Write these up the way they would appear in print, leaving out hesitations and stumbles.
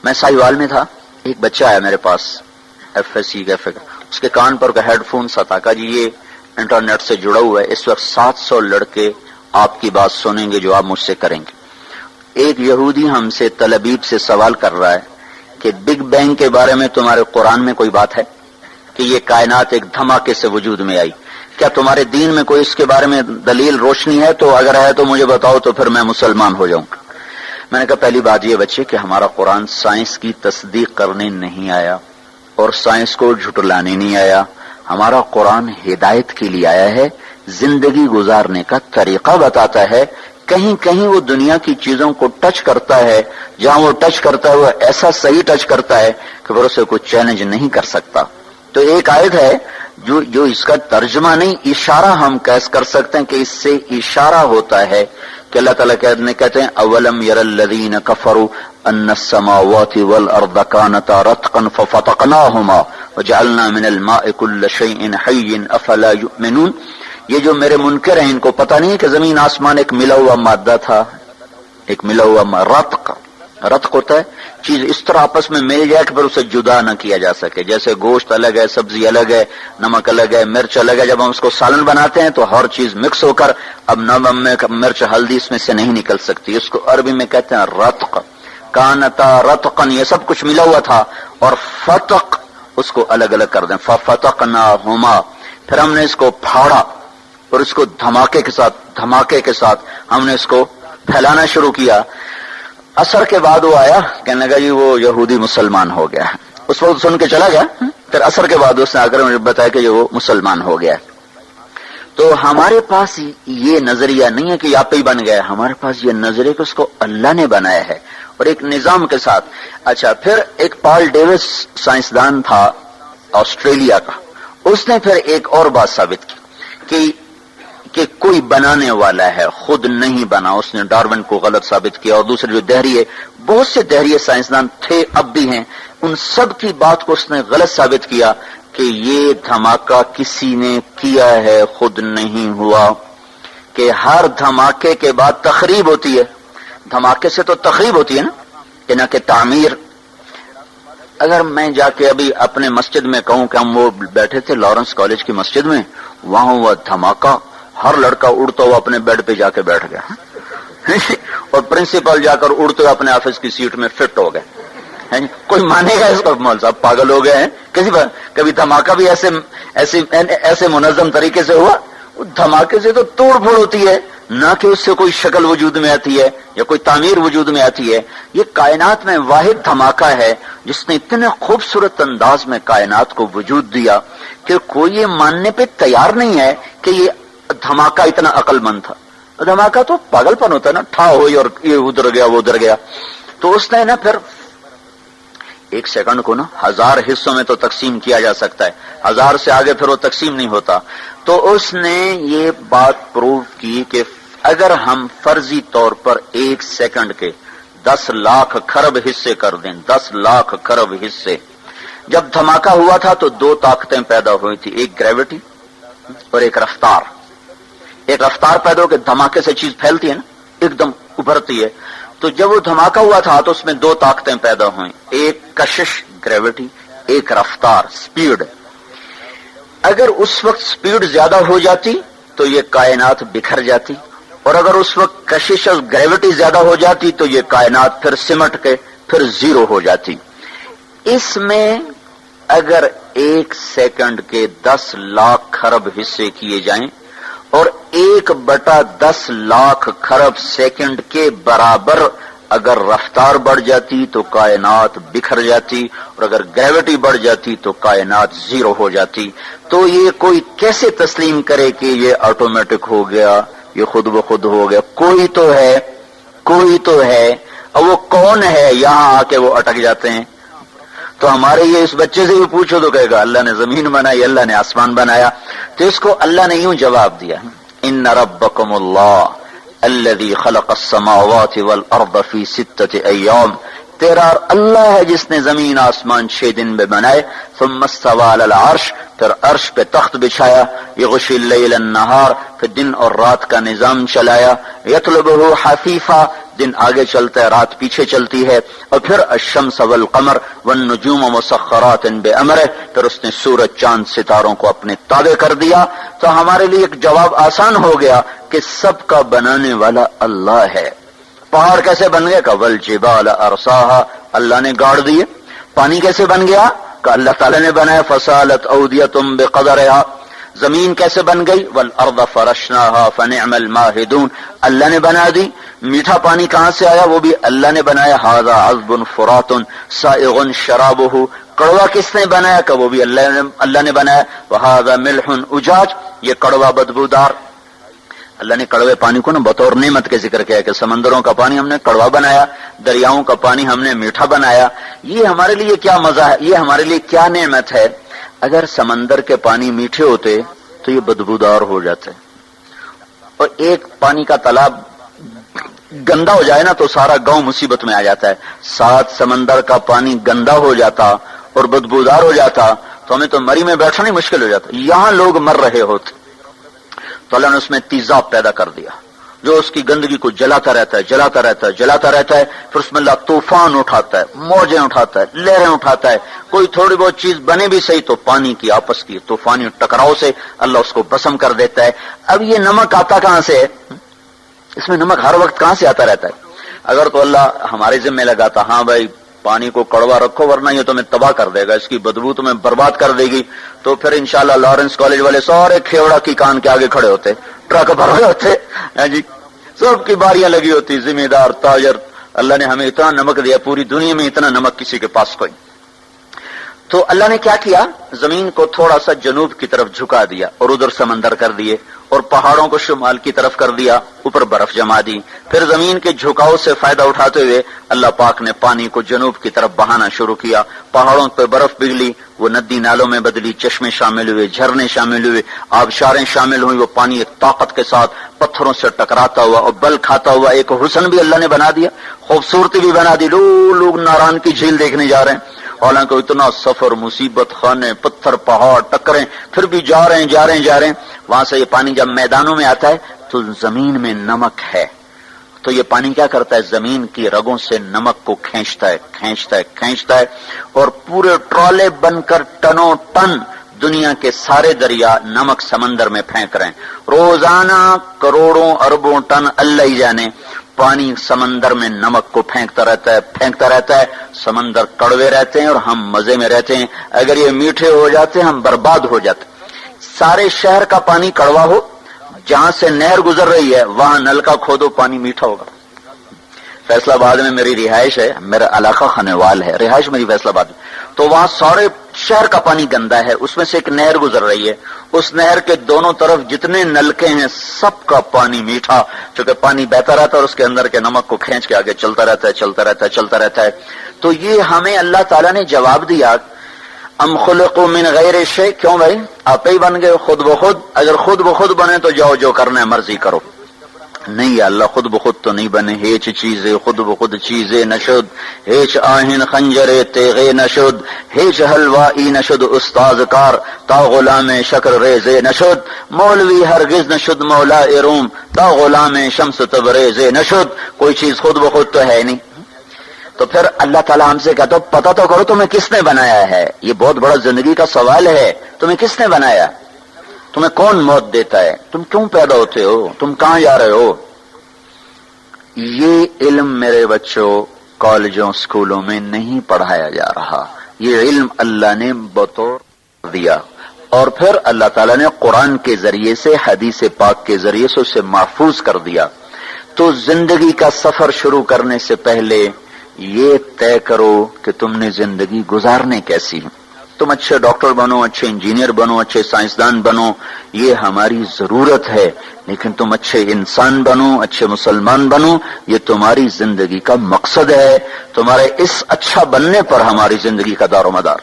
میں ساہیوال میں تھا، ایک بچہ آیا میرے پاس ایف ایس سی کا، اس کے کان پر کا ہیڈ فون سا تھا، کہا جی یہ انٹرنیٹ سے جڑا ہوا ہے، اس وقت 700 لڑکے آپ کی بات سنیں گے جو آپ مجھ سے کریں گے۔ ایک یہودی ہم سے تل ابیب سے سوال کر رہا ہے کہ بگ بینگ کے بارے میں تمہارے قرآن میں کوئی بات ہے کہ یہ کائنات ایک دھماکے سے وجود میں آئی؟ کیا تمہارے دین میں کوئی اس کے بارے میں دلیل روشنی ہے؟ تو اگر ہے تو مجھے بتاؤ، تو پھر میں مسلمان ہو جاؤں۔ میں نے کہا پہلی بات یہ بچے کہ ہمارا قرآن سائنس کی تصدیق کرنے نہیں آیا اور سائنس کو جھٹلانے نہیں آیا، ہمارا قرآن ہدایت کے لیے آیا ہے، زندگی گزارنے کا طریقہ بتاتا ہے۔ کہیں کہیں وہ دنیا کی چیزوں کو ٹچ کرتا ہے، جہاں وہ ٹچ کرتا ہے وہ ایسا صحیح ٹچ کرتا ہے کہ پھر اسے کوئی چیلنج نہیں کر سکتا۔ تو ایک آیت ہے جو اس کا ترجمہ نہیں، اشارہ ہم کیس کر سکتے ہیں کہ اس سے اشارہ ہوتا ہے کہ اللہ تعالیٰ کہتے ہیں اولم یر الذین کفروا ان السماوات والارض کانتا رتقا ففتقناہما وجعلنا من الماء کل شیء حی افلا یؤمنون۔ یہ جو میرے منکر ہیں ان کو پتہ نہیں ہے کہ زمین آسمان ایک ملا ہوا مادہ تھا، ایک ملا ہوا رتق ہوتا ہے چیز اس طرح آپس میں مل جائے کہ پھر اسے جدا نہ کیا جا سکے، جیسے گوشت الگ ہے، سبزی الگ ہے، نمک الگ ہے، مرچ الگ ہے، جب ہم اس کو سالن بناتے ہیں تو ہر چیز مکس ہو کر اب نمک مرچ ہلدی اس میں سے نہیں نکل سکتی، اس کو عربی میں کہتے ہیں رتق۔ کانتا رتقن، یہ سب کچھ ملا ہوا تھا، اور فتق اس کو الگ الگ کر دیں، ففتقناہما، پھر ہم نے اس کو پھاڑا اور اس کو دھماکے کے ساتھ ہم نے اس کو پھیلانا شروع کیا۔ اثر کے بعد وہ آیا، کہنے لگا جی وہ یہودی مسلمان ہو گیا ہے، اس وقت سن کے چلا گیا، پھر اثر کے بعد اس نے آ کر مجھے بتایا کہ وہ مسلمان ہو گیا ہے۔ تو ہمارے پاس یہ نظریہ نہیں ہے کہ یہ آپ ہی بن گیا، ہمارے پاس یہ نظریہ کہ اس کو اللہ نے بنایا ہے اور ایک نظام کے ساتھ۔ اچھا، پھر ایک پال ڈیوس سائنسدان تھا آسٹریلیا کا، اس نے پھر ایک اور بات ثابت کی کہ کوئی بنانے والا ہے، خود نہیں بنا، اس نے ڈارون کو غلط ثابت کیا، اور دوسرے جو دہریے، بہت سے دہریے سائنسدان تھے اب بھی ہیں، ان سب کی بات کو اس نے غلط ثابت کیا کہ یہ دھماکہ کسی نے کیا ہے، خود نہیں ہوا، کہ ہر دھماکے کے بعد تخریب ہوتی ہے، دھماکے سے تو تخریب ہوتی ہے نا، نہ کہ تعمیر۔ اگر میں جا کے ابھی اپنے مسجد میں کہوں کہ ہم وہ بیٹھے تھے لارنس کالج کی مسجد میں، وہاں ہوا دھماکہ، ہر لڑکا اڑتا ہوا اپنے بیڈ پہ جا کے بیٹھ گیا اور پرنسپل جا کر اڑتے ہوئے اپنے آفس کی سیٹ میں فٹ ہو گئے۔ کوئی مانے گا اس کو؟ مول صاحب پاگل ہو گئے ہیں؟ کبھی دھماکہ بھی ایسے منظم طریقے سے ہوا؟ دھماکے سے تو توڑ پھوڑ ہوتی ہے، نہ کہ اس سے کوئی شکل وجود میں آتی ہے یا کوئی تعمیر وجود میں آتی ہے۔ یہ کائنات میں واحد دھماکہ ہے جس نے اتنے خوبصورت انداز میں کائنات کو وجود دیا کہ کوئی یہ ماننے پہ تیار نہیں ہے کہ یہ دھماکہ اتنا عقل مند تھا۔ دھماکہ تو پاگل پن ہوتا ہے نا، ٹھا ہوئی اور یہ ادھر گیا وہ ادھر گیا۔ تو اس نے نا پھر ایک سیکنڈ کو نا 1000 حصوں میں تو تقسیم کیا جا سکتا ہے، 1000 سے آگے پھر وہ تقسیم نہیں ہوتا۔ تو اس نے یہ بات پروو کی کہ اگر ہم فرضی طور پر 1 سیکنڈ کے 10 لاکھ خرب حصے کر دیں، 10 لاکھ خرب حصے، جب دھماکہ ہوا تھا تو 2 طاقتیں پیدا ہوئی تھی، ایک گریوٹی اور ایک رفتار۔ ایک رفتار پیدا ہو کے دھماکے سے چیز پھیلتی ہے نا، ایک دم ابھرتی ہے۔ تو جب وہ دھماکہ ہوا تھا تو اس میں 2 طاقتیں پیدا ہوئیں، ایک کشش گریوٹی، ایک رفتار سپیڈ۔ اگر اس وقت سپیڈ زیادہ ہو جاتی تو یہ کائنات بکھر جاتی، اور اگر اس وقت کشش اور گریوٹی زیادہ ہو جاتی تو یہ کائنات پھر سمٹ کے پھر زیرو ہو جاتی۔ اس میں اگر 1 سیکنڈ کے 10 لاکھ خرب حصے کیے جائیں اور 1/10 لاکھ خرب سیکنڈ کے برابر اگر رفتار بڑھ جاتی تو کائنات بکھر جاتی، اور اگر گریوٹی بڑھ جاتی تو کائنات زیرو ہو جاتی۔ تو یہ کوئی کیسے تسلیم کرے کہ یہ آٹومیٹک ہو گیا، یہ خود بخود ہو گیا؟ کوئی تو ہے، اور وہ کون ہے؟ یہاں آ کے وہ اٹک جاتے ہیں۔ تو ہمارے یہ اس بچے سے بھی پوچھو تو کہے گا اللہ نے زمین بنائی، اللہ نے آسمان بنایا۔ تو اس کو اللہ نے یوں جواب دیا، ان ربکم اللہ الذی خلق السماوات والارض فی 6 ایام، تیرا اللہ ہے جس نے زمین آسمان 6 دن میں بنائے، ثم استوى علی العرش، پھر عرش پہ تخت بچھایا، یغشی اللیل النہار، پھر دن اور رات کا نظام چلایا، یطلبہ حفیفا، دن آگے چلتا ہے رات پیچھے چلتی ہے. اور پھر الشمس والقمر والنجوم مسخرات بامرہ، پھر اس نے سورج چاند ستاروں کو اپنے تابع کر دیا. تو ہمارے لیے ایک جواب آسان ہو گیا کہ سب کا بنانے والا اللہ ہے. پہاڑ کیسے بن گئے؟ والجبال ارساها، اللہ نے گاڑ دیے. پانی کیسے بن گیا؟ کہ اللہ تعالیٰ نے بنایا. فسالت اودیۃ بقدرها. زمین کیسے بن گئی؟ والارض فرشناها فنعم الماهدون، اللہ نے بنا دی. میٹھا پانی کہاں سے آیا؟ وہ بھی اللہ نے بنایا. هذا عذب فرات سائغ شرابه، کڑوا کس نے بنایا؟ کہ وہ بھی اللہ نے بنایا. وهذا ملح اجاج، یہ کڑوا بدبودار. اللہ نے کڑوے پانی کو نا بطور نعمت کے ذکر کیا کہ سمندروں کا پانی ہم نے کڑوا بنایا، دریاؤں کا پانی ہم نے میٹھا بنایا. یہ ہمارے لیے کیا مزہ ہے، یہ ہمارے لیے کیا نعمت ہے. اگر سمندر کے پانی میٹھے ہوتے تو یہ بدبودار ہو جاتے، اور ایک پانی کا تالاب گندا ہو جائے نا تو سارا گاؤں مصیبت میں آ جاتا ہے. 7 سمندر کا پانی گندا ہو جاتا اور بدبودار ہو جاتا تو ہمیں تو مری میں بیٹھنا ہی مشکل ہو جاتا. یہاں لوگ مر رہے ہوتے تو اللہ نے اس میں تیزاب پیدا کر دیا جو اس کی گندگی کو جلاتا رہتا ہے، جلاتا رہتا ہے، جلاتا رہتا ہے. پھر اس میں اللہ طوفان اٹھاتا ہے، موجیں اٹھاتا ہے، لہریں اٹھاتا ہے. کوئی تھوڑی بہت چیز بنے بھی صحیح تو پانی کی آپس کی طوفانی ٹکراؤ سے اللہ اس کو بسم کر دیتا ہے. اب یہ نمک آتا کہاں سے ہے؟ اس میں نمک ہر وقت کہاں سے آتا رہتا ہے؟ اگر تو اللہ ہمارے ذمہ لگاتا، ہاں بھائی پانی کو کڑوا رکھو ورنہ یہ تمہیں تباہ کر دے گا، اس کی بدبو تمہیں برباد کر دے گی، تو پھر انشاءاللہ لارنس کالج والے سارے کھیوڑا کی کان کے آگے کھڑے ہوتے، ٹرک بھر رہے ہوتے جی، سب کی باریاں لگی ہوتی، ذمہ دار تاجر. اللہ نے ہمیں اتنا نمک دیا، پوری دنیا میں اتنا نمک کسی کے پاس کوئی. تو اللہ نے کیا کیا؟ زمین کو تھوڑا سا جنوب کی طرف جھکا دیا اور ادھر سمندر کر دیے، اور پہاڑوں کو شمال کی طرف کر دیا، اوپر برف جما دی. پھر زمین کے جھکاؤ سے فائدہ اٹھاتے ہوئے اللہ پاک نے پانی کو جنوب کی طرف بہانا شروع کیا. پہاڑوں پہ برف پگھلی، وہ ندی نالوں میں بدلی، چشمے شامل ہوئے، جھرنے شامل ہوئے، آبشاریں شامل ہوئی. وہ پانی ایک طاقت کے ساتھ پتھروں سے ٹکراتا ہوا اور بل کھاتا ہوا ایک حسن بھی اللہ نے بنا دیا، خوبصورتی بھی بنا دی. لوگ ناران کی جھیل دیکھنے جا رہے ہیں، حالانکہ اتنا سفر، مصیبت خانے، پتھر، پہاڑ، ٹکریں، پھر بھی جا رہے ہیں. وہاں سے یہ پانی جب میدانوں میں آتا ہے تو زمین میں نمک ہے، تو یہ پانی کیا کرتا ہے؟ زمین کی رگوں سے نمک کو کھینچتا ہے اور پورے ٹرالے بن کر ٹنوں ٹن دنیا کے سارے دریا نمک سمندر میں پھینک رہے ہیں. روزانہ کروڑوں اربوں ٹن اللہ ہی جانے پانی سمندر میں نمک کو پھینکتا رہتا ہے. سمندر کڑوے رہتے ہیں اور ہم مزے میں رہتے ہیں. اگر یہ میٹھے ہو جاتے ہم برباد ہو جاتے. سارے شہر کا پانی کڑوا ہو، جہاں سے نہر گزر رہی ہے وہاں نل کا کھودو پانی میٹھا ہوگا. فیصل آباد میں میری رہائش ہے، میرا علاقہ خنوال ہے، رہائش میری فیصل آباد میں، تو وہاں سارے شہر کا پانی گندا ہے. اس میں سے ایک نہر گزر رہی ہے، اس نہر کے دونوں طرف جتنے نلکے ہیں سب کا پانی میٹھا، چونکہ پانی بہتا رہتا ہے اور اس کے اندر کے نمک کو کھینچ کے آگے چلتا رہتا ہے. تو یہ ہمیں اللہ تعالیٰ نے جواب دیا، ام خلقوا من غیر شیء، کیوں بھائی آپ ہی بن گئے خود بخود؟ اگر خود بخود بنے تو جاؤ جو کرنا ہے مرضی کرو. نہیں اللہ خود بخود تو نہیں بنے. ہیچ چیزیں خود بخود چیزیں نشد، ہیچ آہن خنجر تیغے نشد، ہیچ حلوائی نشد استاذ کار، تا غلام شکر ریزے نشد، مولوی ہرگز نشد مولا روم، تا غلام شمس تبریزے نشد. کوئی چیز خود بخود تو ہے نہیں. تو پھر اللہ تعالیٰ ہم سے کہتا پتہ تو کرو تمہیں کس نے بنایا ہے. یہ بہت بڑا زندگی کا سوال ہے، تمہیں کس نے بنایا؟ تمہیں کون موت دیتا ہے؟ تم کیوں پیدا ہوتے ہو؟ تم کہاں جا رہے ہو؟ یہ علم میرے بچوں کالجوں اسکولوں میں نہیں پڑھایا جا رہا. یہ علم اللہ نے بطور دیا اور پھر اللہ تعالیٰ نے قرآن کے ذریعے سے، حدیث پاک کے ذریعے سے اسے محفوظ کر دیا. تو زندگی کا سفر شروع کرنے سے پہلے یہ طے کرو کہ تم نے زندگی گزارنے کیسی ہے. تم اچھے ڈاکٹر بنو، اچھے انجینئر بنو، اچھے سائنسدان بنو، یہ ہماری ضرورت ہے، لیکن تم اچھے انسان بنو، اچھے مسلمان بنو، یہ تمہاری زندگی کا مقصد ہے. تمہارے اس اچھا بننے پر ہماری زندگی کا دار و مدار.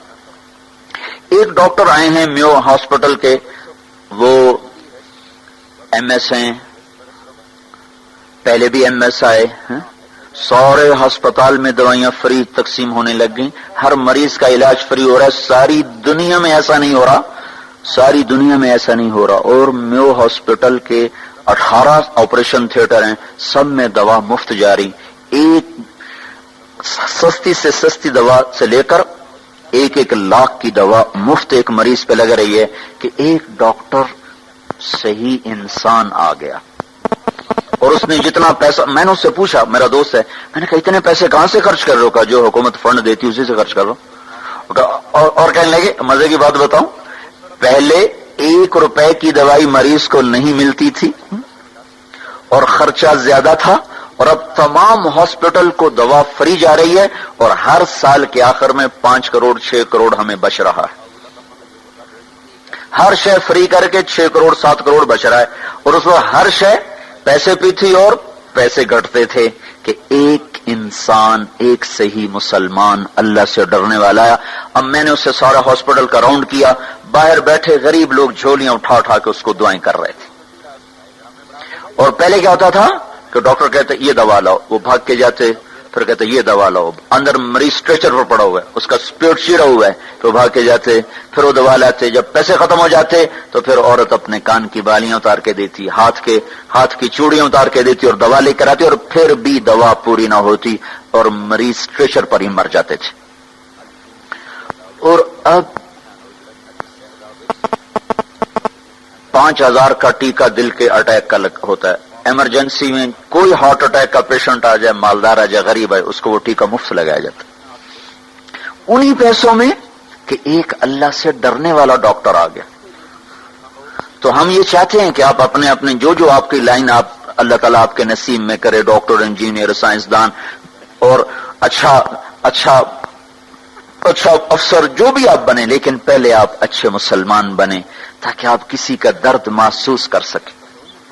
ایک ڈاکٹر آئے ہیں میو ہاسپٹل کے، وہ ایم ایس ہیں، پہلے بھی ایم ایس آئے ہیں. سارے ہسپتال میں دوائیاں فری تقسیم ہونے لگ گئیں، ہر مریض کا علاج فری ہو رہا ہے. ساری دنیا میں ایسا نہیں ہو رہا. اور میو ہاسپٹل کے 18 آپریشن تھیٹر ہیں، سب میں دوا مفت جاری. ایک سستی سے سستی دوا سے لے کر 1 لاکھ کی دوا مفت ایک مریض پہ لگ رہی ہے کہ ایک ڈاکٹر صحیح انسان آ گیا اور اس نے جتنا پیسہ، میں نے اس سے پوچھا، میرا دوست ہے، میں نے کہا اتنے پیسے کہاں سے خرچ کر رہے ہو؟ کہا جو حکومت فنڈ دیتی اسی سے خرچ کر رہا ہوں۔ اور کہنے لگے مزے کی بات بتاؤں، پہلے 1 روپے کی دوائی مریض کو نہیں ملتی تھی اور خرچہ زیادہ تھا، اور اب تمام ہاسپٹل کو دوا فری جا رہی ہے اور ہر سال کے آخر میں 5 کروڑ 6 کروڑ ہمیں بچ رہا ہے۔ ہر شے فری کر کے 6 کروڑ 7 کروڑ بچ رہا ہے، اور اس وقت ہر شے پیسے پہ تھی اور پیسے گھٹتے تھے کہ ایک انسان، ایک صحیح مسلمان اللہ سے ڈرنے والا ہے۔ اب میں نے اس سے سارا ہاسپٹل کا راؤنڈ کیا، باہر بیٹھے غریب لوگ جھولیاں اٹھا اٹھا کے اس کو دعائیں کر رہے تھے۔ اور پہلے کیا ہوتا تھا کہ ڈاکٹر کہتے یہ دوا لاؤ، وہ بھاگ کے جاتے، پھر کہتے یہ دوا لاؤ، اندر مریض اسٹریچر پر پڑا ہوا ہے، اس کا پیٹ چیرا ہوا ہے، تو بھاگ کے جاتے، پھر وہ دوا لاتے، جب پیسے ختم ہو جاتے تو پھر عورت اپنے کان کی بالیاں اتار کے دیتی، ہاتھ کی چوڑیاں اتار کے دیتی اور دوا لے کر آتی، اور پھر بھی دوا پوری نہ ہوتی اور مریض اسٹریچر پر ہی مر جاتے تھے۔ اور اب 5000 کا ٹیکہ دل کے اٹیک کا ہوتا ہے، ایمرجنسی میں کوئی ہارٹ اٹیک کا پیشنٹ آ جائے، مالدار آ جائے، غریب آئے، اس کو وہ ٹیکہ مفت لگایا جاتا ہے انہی پیسوں میں کہ ایک اللہ سے ڈرنے والا ڈاکٹر آ گیا۔ تو ہم یہ چاہتے ہیں کہ آپ اپنے جو آپ کی لائن آپ اللہ تعالیٰ آپ کے نصیب میں کرے، ڈاکٹر، انجینئر، سائنسدان اور اچھا افسر جو بھی آپ بنے، لیکن پہلے آپ اچھے مسلمان بنے تاکہ آپ کسی کا درد محسوس کر سکیں۔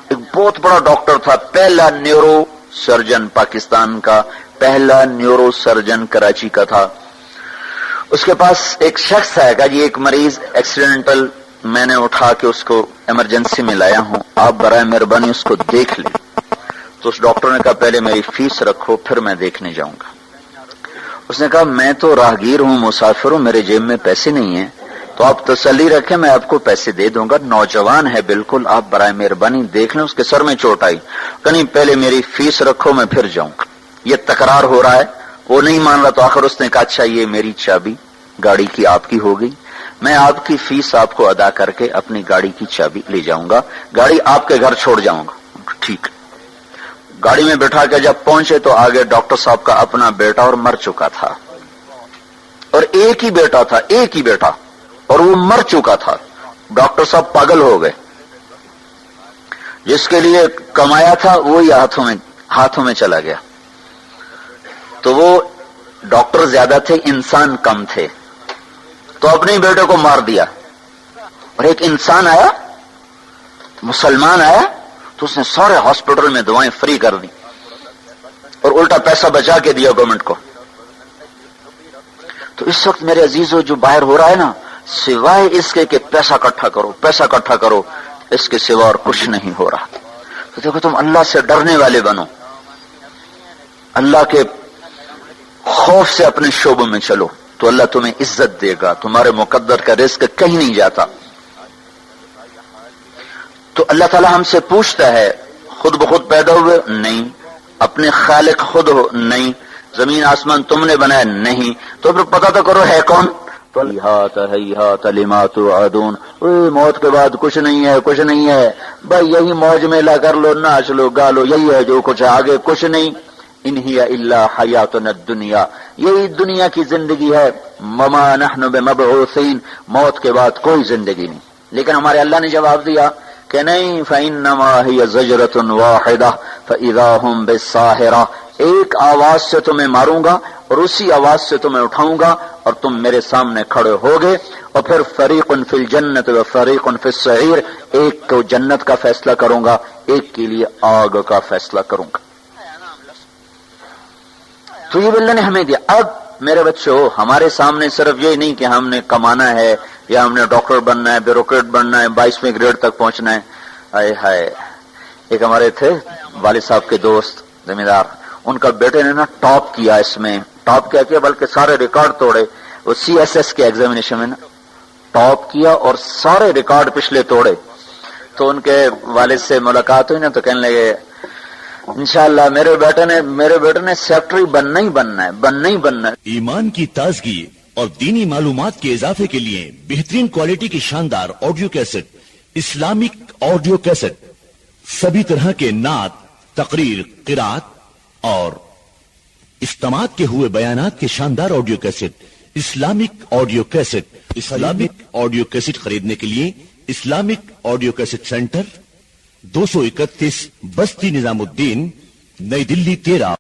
ایک بہت بڑا ڈاکٹر تھا، پہلا نیورو سرجن پاکستان کا، پہلا نیورو سرجن کراچی کا تھا۔ اس کے پاس ایک شخص آئے گا، یہ ایک مریض ایکسیڈنٹل میں نے اٹھا کے اس کو ایمرجنسی میں لایا ہوں، آپ برائے مہربانی اس کو دیکھ لیں۔ تو اس ڈاکٹر نے کہا پہلے میری فیس رکھو پھر میں دیکھنے جاؤں گا۔ اس نے کہا میں تو راہگیر ہوں، مسافر ہوں، میرے جیب میں پیسے نہیں ہیں، تو آپ تسلی رکھیں میں آپ کو پیسے دے دوں گا، نوجوان ہے بالکل، آپ برائے مہربانی دیکھ لیں۔ اس کے سر میں چوٹ آئی، کہ نہیں پہلے میری فیس رکھو میں پھر جاؤں گا۔ یہ تکرار ہو رہا ہے، وہ نہیں مان رہا، تو آخر اس نے کہا اچھا یہ میری چابی گاڑی کی آپ کی ہو گئی، میں آپ کی فیس آپ کو ادا کر کے اپنی گاڑی کی چابی لے جاؤں گا، گاڑی آپ کے گھر چھوڑ جاؤں گا۔ ٹھیک، گاڑی میں بٹھا کے جب پہنچے تو آگے ڈاکٹر صاحب کا اپنا بیٹا اور مر چکا تھا، اور ایک ہی بیٹا اور وہ مر چکا تھا۔ ڈاکٹر صاحب پاگل ہو گئے، جس کے لیے کمایا تھا وہی ہاتھوں میں چلا گیا۔ تو وہ ڈاکٹر زیادہ تھے، انسان کم تھے، تو اپنے بیٹے کو مار دیا۔ اور ایک انسان آیا، مسلمان آیا، تو اس نے سارے ہاسپٹل میں دوائیں فری کر دی اور الٹا پیسہ بچا کے دیا گورنمنٹ کو۔ تو اس وقت میرے عزیزو جو باہر ہو رہا ہے نا، سوائے اس کے کہ پیسہ اکٹھا کرو، اس کے سوا اور کچھ نہیں ہو رہا۔ تو دیکھو تم اللہ سے ڈرنے والے بنو، اللہ کے خوف سے اپنے شعبوں میں چلو تو اللہ تمہیں عزت دے گا، تمہارے مقدر کا رزق کہیں نہیں جاتا۔ تو اللہ تعالیٰ ہم سے پوچھتا ہے خود بخود پیدا ہوئے؟ نہیں۔ اپنے خالق خود ہو؟ نہیں۔ زمین آسمان تم نے بنایا؟ نہیں۔ تو پھر پتہ تو کرو ہے کون؟ تو ہیہات لما توعدون، موت کے بعد کچھ نہیں ہے بھائی، یہی موج میلہ کر لو، ناچ لو، گا لو، یہی ہے جو کچھ ہے، آگے کچھ نہیں۔ ان ہی الا حیاتنا الدنیا، یہی دنیا کی زندگی ہے، وما نحن بمبعوثین، موت کے بعد کوئی زندگی نہیں۔ لیکن ہمارے اللہ نے جواب دیا کہ نہیں، فإنما هي زجرة واحدة فإذا هم بالساهرة، ایک آواز سے تمہیں ماروں گا اور اسی آواز سے تمہیں اٹھاؤں گا اور تم میرے سامنے کھڑے ہوگے، اور پھر فریق فی الجنت و فریق فی السعیر، ایک کو جنت کا فیصلہ کروں گا، ایک کے لیے آگ کا فیصلہ کروں گا۔ تو یہ اللہ نے ہمیں دیا۔ اب میرے بچوں، ہمارے سامنے صرف یہ نہیں کہ ہم نے کمانا ہے یا ہم نے ڈاکٹر بننا ہے، بیوروکریٹ بننا ہے، 22ویں گریڈ تک پہنچنا ہے۔ آئے ہائے، ایک ہمارے تھے والد صاحب کے دوست زمیندار، ان کا بیٹے نے نا ٹاپ کیا، اس میں ٹاپ کیا بلکہ سارے ریکارڈ توڑے، وہ CSS کے ایگزامینیشن میں نا ٹاپ کیا اور سارے ریکارڈ پچھلے توڑے۔ تو ان کے والد سے ملاقات ہوئی نا، تو کہنے لگے انشاءاللہ میرے بیٹے نے سیکٹری بننا ہی بننا ہے. ایمان کی تازگی اور دینی معلومات کے اضافے کے لیے بہترین کوالٹی کی شاندار audio cassette, Islamic audio cassette, سبھی طرح کے نعت، تقریر، قرات اور اجتماعات کے ہوئے بیانات کے شاندار audio cassette, Islamic audio cassette. Islamic audio cassette خریدنے کے لیے اسلامک آڈیو کیسٹ سینٹر، 231 بستی نظام الدین، نئی دلی 13.